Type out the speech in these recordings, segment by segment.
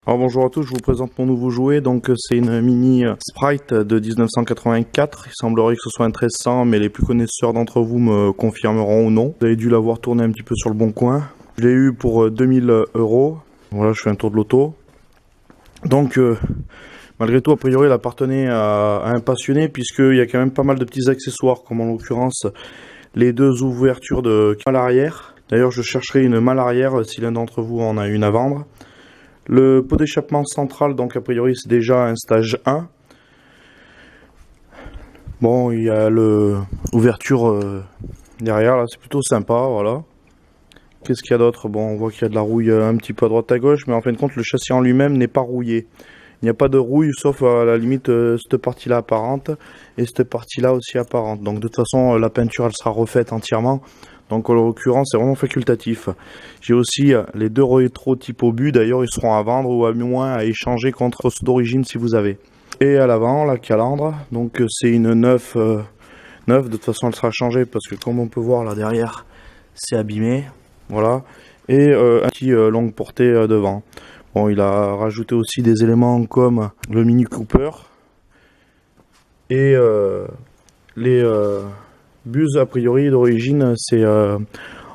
Alors bonjour à tous, je vous présente mon nouveau jouet. Donc c'est une mini Sprite de 1984. Il semblerait que ce soit un 1300, mais les plus connaisseurs d'entre vous me confirmeront ou non. Vous avez dû l'avoir tourné un petit peu sur le bon coin. Je l'ai eu pour 2000 euros. Voilà, je fais un tour de l'auto. Donc malgré tout, a priori, elle appartenait à un passionné, puisqu'il y a quand même pas mal de petits accessoires, comme en l'occurrence les deux ouvertures de malle arrière. D'ailleurs, je chercherai une malle arrière si l'un d'entre vous en a une à vendre. Le pot d'échappement central, donc a priori c'est déjà un stage 1. Bon, il y a l'ouverture derrière, là c'est plutôt sympa, voilà. Qu'est-ce qu'il y a d'autre? Bon, on voit qu'il y a de la rouille un petit peu à droite à gauche, mais en fin de compte le châssis en lui-même n'est pas rouillé. Il n'y a pas de rouille, sauf à la limite cette partie-là apparente, et cette partie-là aussi apparente. Donc de toute façon la peinture elle sera refaite entièrement. Donc en l'occurrence c'est vraiment facultatif. J'ai aussi les deux rétro type obus, d'ailleurs ils seront à vendre ou à moins à échanger contre ceux d'origine si vous avez. Et à l'avant la calandre, donc c'est une neuve, de toute façon elle sera changée parce que comme on peut voir là derrière c'est abîmé, voilà. Et un petit longue portée devant. Bon, il a rajouté aussi des éléments comme le Mini Cooper et les bus a priori d'origine c'est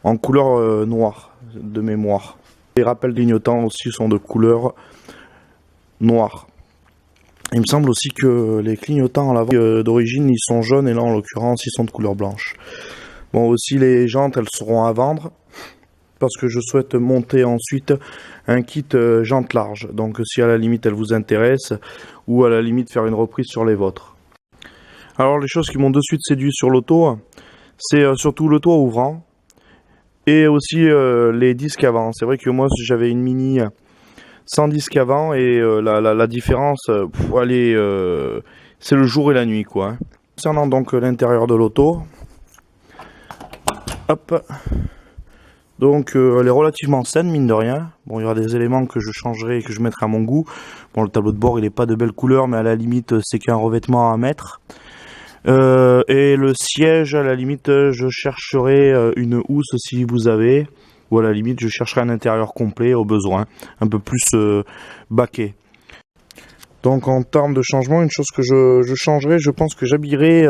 en couleur noire de mémoire. Les rappels clignotants aussi sont de couleur noire. Il me semble aussi que les clignotants à l'avant d'origine ils sont jaunes et là en l'occurrence ils sont de couleur blanche. Bon, aussi les jantes elles seront à vendre parce que je souhaite monter ensuite un kit jantes larges. Donc si à la limite elles vous intéressent ou à la limite faire une reprise sur les vôtres. Alors les choses qui m'ont de suite séduit sur l'auto, c'est surtout le toit ouvrant et aussi les disques avant. C'est vrai que moi j'avais une mini sans disque avant et la différence, c'est le jour et la nuit quoi. Hein. Concernant donc l'intérieur de l'auto, hop, donc elle est relativement saine mine de rien. Bon, il y aura des éléments que je changerai et que je mettrai à mon goût. Bon, le tableau de bord il est pas de belle couleur, mais à la limite c'est qu'un revêtement à mettre. Et le siège, à la limite, je chercherai une housse si vous avez, ou à la limite, je chercherai un intérieur complet au besoin, un peu plus baquet. Donc en termes de changement, une chose que je changerai, je pense que j'habillerai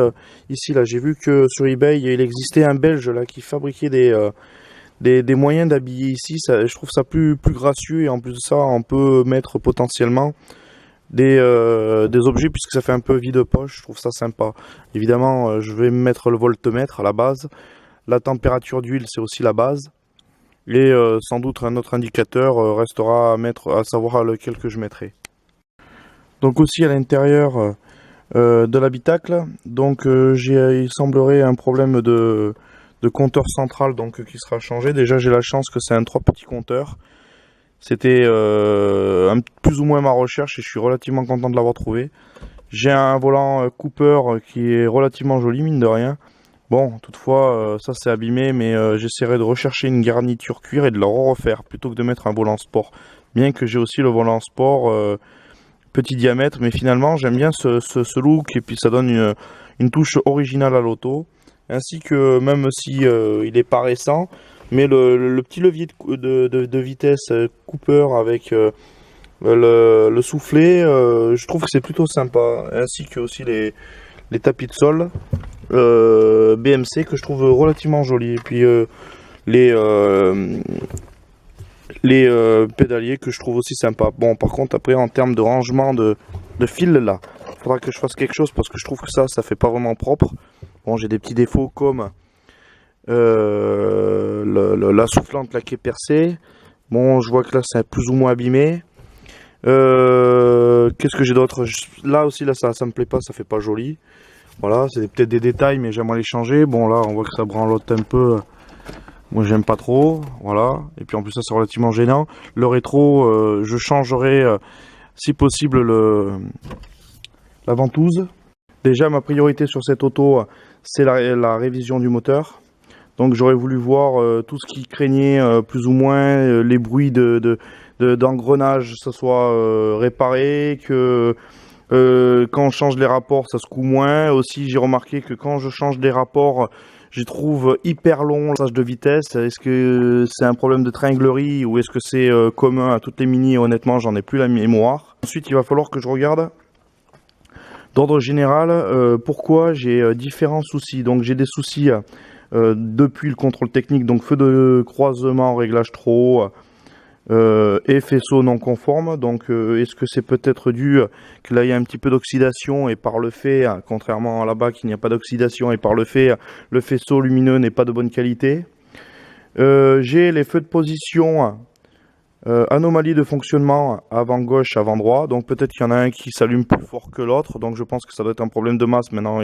ici là. J'ai vu que sur eBay il existait un Belge là qui fabriquait des moyens d'habiller ici. Ça, je trouve ça plus gracieux et en plus de ça, on peut mettre potentiellement des objets puisque ça fait un peu vide-poche, je trouve ça sympa. Évidemment, je vais mettre le voltmètre à la base. La température d'huile, c'est aussi la base. Et sans doute un autre indicateur restera à mettre, à savoir lequel que je mettrai. Donc aussi à l'intérieur de l'habitacle, donc il semblerait un problème de compteur central donc qui sera changé. Déjà j'ai la chance que c'est un 3 petits compteurs. C'était plus ou moins ma recherche et je suis relativement content de l'avoir trouvé. J'ai un volant Cooper qui est relativement joli mine de rien. Bon, toutefois, ça c'est abîmé, mais j'essaierai de rechercher une garniture cuir et de la refaire plutôt que de mettre un volant sport. Bien que j'ai aussi le volant sport petit diamètre, mais finalement j'aime bien ce look et puis ça donne une touche originale à l'auto. Ainsi que même si il est pas récent, mais le petit levier de vitesse Cooper avec le soufflet, je trouve que c'est plutôt sympa. Ainsi que aussi les tapis de sol BMC que je trouve relativement jolis. Et puis les pédaliers que je trouve aussi sympa. Bon, par contre, après en termes de rangement de fil là, il faudra que je fasse quelque chose parce que je trouve que ça fait pas vraiment propre. Bon, j'ai des petits défauts comme la soufflante là qui est percée. Bon, je vois que là c'est plus ou moins abîmé. Qu'est-ce que j'ai d'autre? Là aussi, là ça me plaît pas, ça fait pas joli. Voilà, c'est peut-être des détails, mais j'aimerais les changer. Bon, là on voit que ça branlote un peu. Moi j'aime pas trop. Voilà. Et puis en plus, ça c'est relativement gênant. Le rétro, je changerai si possible la ventouse. Déjà, ma priorité sur cette auto, c'est la révision du moteur. Donc j'aurais voulu voir tout ce qui craignait plus ou moins les bruits d'engrenage, que ce soit réparé, que quand on change les rapports ça secoue moins. Aussi j'ai remarqué que quand je change des rapports, j'y trouve hyper long le passage de vitesse. Est-ce que c'est un problème de tringlerie ou est-ce que c'est commun à toutes les Mini? Honnêtement, j'en ai plus la mémoire. Ensuite, il va falloir que je regarde d'ordre général pourquoi j'ai différents soucis. Donc j'ai des soucis depuis le contrôle technique, donc feu de croisement, réglage trop haut, et faisceau non conforme. Donc est-ce que c'est peut-être dû que là il y a un petit peu d'oxydation et par le fait, contrairement à là-bas qu'il n'y a pas d'oxydation, et par le fait le faisceau lumineux n'est pas de bonne qualité. J'ai les feux de position, anomalie de fonctionnement avant gauche, avant droit. Donc peut-être qu'il y en a un qui s'allume plus fort que l'autre, donc je pense que ça doit être un problème de masse maintenant.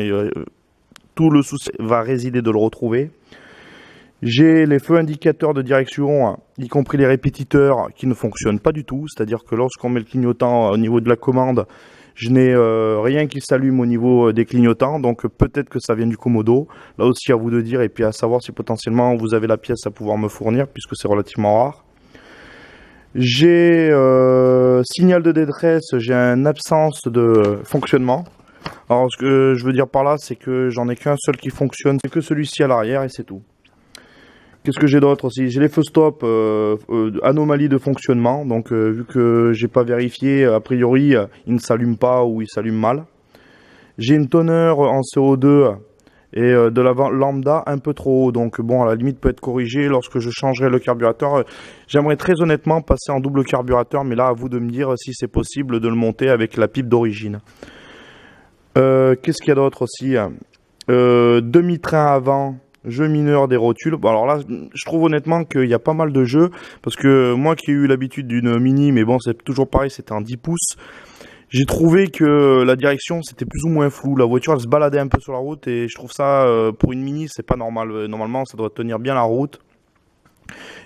Tout le souci va résider de le retrouver. J'ai les feux indicateurs de direction, y compris les répétiteurs, qui ne fonctionnent pas du tout. C'est-à-dire que lorsqu'on met le clignotant au niveau de la commande, je n'ai rien qui s'allume au niveau des clignotants. Donc peut-être que ça vient du Komodo. Là aussi à vous de dire, et puis à savoir si potentiellement vous avez la pièce à pouvoir me fournir, puisque c'est relativement rare. J'ai signal de détresse, j'ai une absence de fonctionnement. Alors ce que je veux dire par là, c'est que j'en ai qu'un seul qui fonctionne, c'est que celui-ci à l'arrière et c'est tout. Qu'est-ce que j'ai d'autre aussi? J'ai les feux stop, anomalie de fonctionnement, donc vu que j'ai pas vérifié, a priori il ne s'allume pas ou il s'allume mal. J'ai une teneur en CO2 et de la lambda un peu trop haut, donc bon, à la limite peut être corrigé lorsque je changerai le carburateur. J'aimerais très honnêtement passer en double carburateur, mais là à vous de me dire si c'est possible de le monter avec la pipe d'origine. Qu'est-ce qu'il y a d'autre aussi? Demi-train avant, jeu mineur des rotules. Bon, alors là, je trouve honnêtement qu'il y a pas mal de jeux, parce que moi qui ai eu l'habitude d'une Mini, mais bon, c'est toujours pareil, c'était en 10 pouces, j'ai trouvé que la direction, c'était plus ou moins flou. La voiture, elle se baladait un peu sur la route, et je trouve ça, pour une Mini, c'est pas normal. Normalement, ça doit tenir bien la route.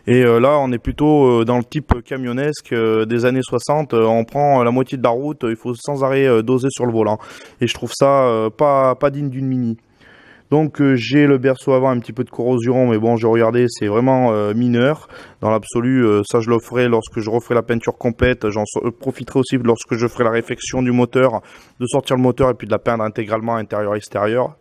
Et là, on est plutôt dans le type camionnesque des années 60. On prend la moitié de la route, il faut sans arrêt doser sur le volant. Et je trouve ça pas digne d'une Mini. Donc j'ai le berceau avant, un petit peu de corrosion, mais bon, j'ai regardé, c'est vraiment mineur. Dans l'absolu, ça je le ferai lorsque je referai la peinture complète. J'en profiterai aussi lorsque je ferai la réfection du moteur, de sortir le moteur et puis de la peindre intégralement intérieur-extérieur.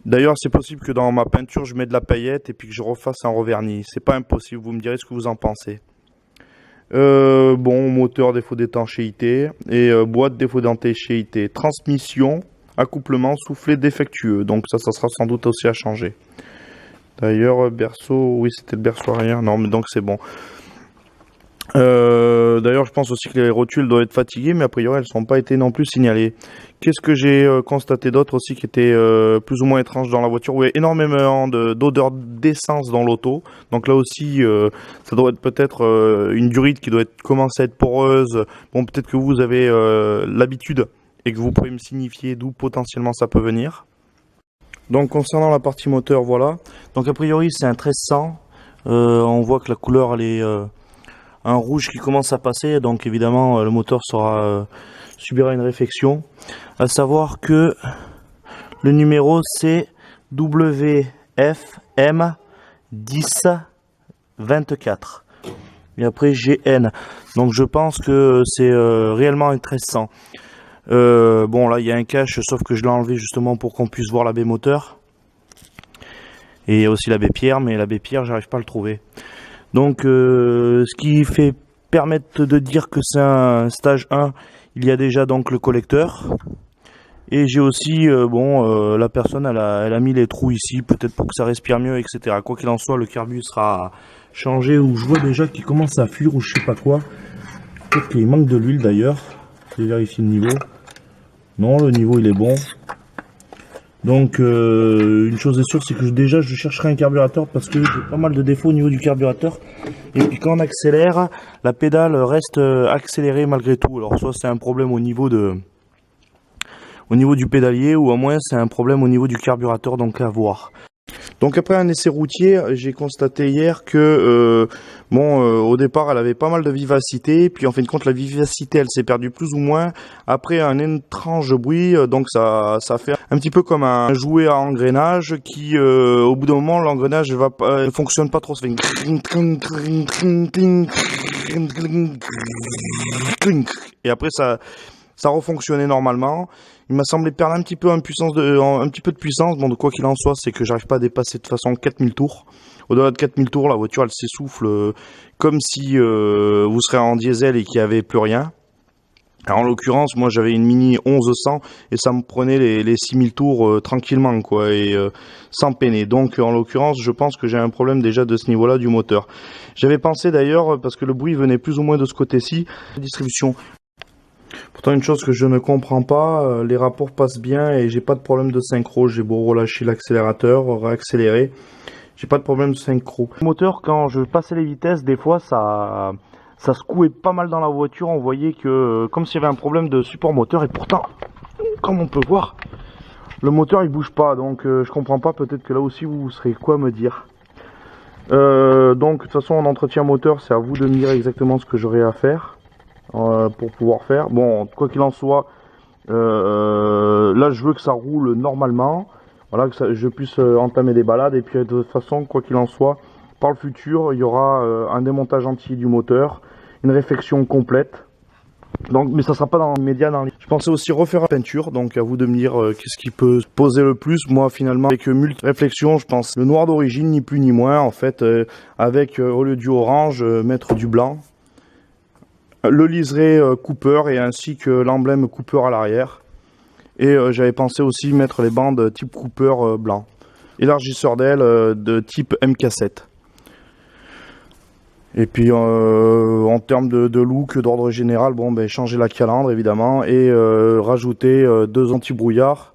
D'ailleurs, c'est possible que dans ma peinture, je mette de la paillette et puis que je refasse un revernis. C'est pas impossible, vous me direz ce que vous en pensez. Bon, moteur défaut d'étanchéité et boîte défaut d'étanchéité. Transmission, accouplement, soufflet défectueux. Donc ça sera sans doute aussi à changer. D'ailleurs, berceau, oui, c'était le berceau arrière. Non, mais donc c'est bon. D'ailleurs, je pense aussi que les rotules doivent être fatiguées, mais a priori, elles ne sont pas été non plus signalées. Qu'est-ce que j'ai constaté d'autre aussi qui était plus ou moins étrange dans la voiture? Oui, énormément d'odeur d'essence dans l'auto. Donc là aussi, ça doit être peut-être une durite qui doit commencer à être poreuse. Bon, peut-être que vous avez l'habitude et que vous pouvez me signifier d'où potentiellement ça peut venir. Donc concernant la partie moteur, voilà. Donc a priori, c'est un 1300. On voit que la couleur, elle est un rouge qui commence à passer, donc évidemment le moteur subira une réfection. À savoir que le numéro c'est WFM 1024 et après GN, donc je pense que c'est réellement un 1300. Bon là il y a un cache, sauf que je l'ai enlevé justement pour qu'on puisse voir la baie moteur, et il y a aussi la baie pierre, mais la baie pierre j'arrive pas à le trouver. Donc ce qui fait permettre de dire que c'est un stage 1, il y a déjà donc le collecteur. Et j'ai aussi, la personne elle a mis les trous ici, peut-être pour que ça respire mieux, etc. Quoi qu'il en soit, le carbu sera changé, ou je vois déjà qu'il commence à fuir ou je sais pas quoi. Peut-être qu'il manque de l'huile d'ailleurs. Je vais vérifier le niveau. Non, le niveau il est bon. Donc une chose est sûre, c'est que déjà je chercherai un carburateur parce que j'ai pas mal de défauts au niveau du carburateur. Et puis quand on accélère, la pédale reste accélérée malgré tout. Alors soit c'est un problème au niveau du pédalier, ou au moins c'est un problème au niveau du carburateur, donc à voir. Donc après un essai routier, j'ai constaté hier que au départ elle avait pas mal de vivacité, puis en fin de compte la vivacité elle s'est perdue plus ou moins après un étrange bruit, donc ça fait un petit peu comme un jouet à engrenage qui au bout d'un moment l'engrenage ne fonctionne pas trop, ça fait et après ça Ça refonctionnait normalement. Il m'a semblé perdre un petit peu un petit peu de puissance. Bon, de quoi qu'il en soit, c'est que j'arrive pas à dépasser de toute façon 4000 tours. Au-delà de 4000 tours, la voiture, elle s'essouffle comme si vous serez en diesel et qu'il n'y avait plus rien. Alors, en l'occurrence, moi j'avais une Mini 1100 et ça me prenait les 6000 tours tranquillement, quoi, et sans peiner. Donc en l'occurrence, je pense que j'ai un problème déjà de ce niveau-là du moteur. J'avais pensé d'ailleurs, parce que le bruit venait plus ou moins de ce côté-ci, la distribution. Pourtant, une chose que je ne comprends pas, les rapports passent bien et j'ai pas de problème de synchro. J'ai beau relâcher l'accélérateur, réaccélérer, j'ai pas de problème de synchro. Le moteur, quand je passais les vitesses, des fois ça secouait pas mal dans la voiture. On voyait que comme s'il y avait un problème de support moteur, et pourtant, comme on peut voir, le moteur il bouge pas. Donc je comprends pas, peut-être que là aussi vous serez quoi à me dire. Donc de toute façon, en entretien moteur, c'est à vous de me dire exactement ce que j'aurai à faire pour pouvoir faire. Bon, quoi qu'il en soit, là je veux que ça roule normalement, voilà, que je puisse entamer des balades. Et puis de toute façon, quoi qu'il en soit, par le futur, il y aura un démontage entier du moteur, une réfection complète. Donc, mais ça sera pas dans l'immédiat. Je pensais aussi refaire la peinture, donc à vous de me dire qu'est-ce qui peut poser le plus. Moi, finalement, avec réflexion, je pense le noir d'origine, ni plus ni moins, en fait, avec au lieu du orange, mettre du blanc. Le liseré Cooper et ainsi que l'emblème Cooper à l'arrière. Et j'avais pensé aussi mettre les bandes type Cooper blanc. Élargisseur d'aile de type MK7. Et puis en termes de look, d'ordre général, bon ben changer la calandre évidemment et rajouter 2 anti-brouillards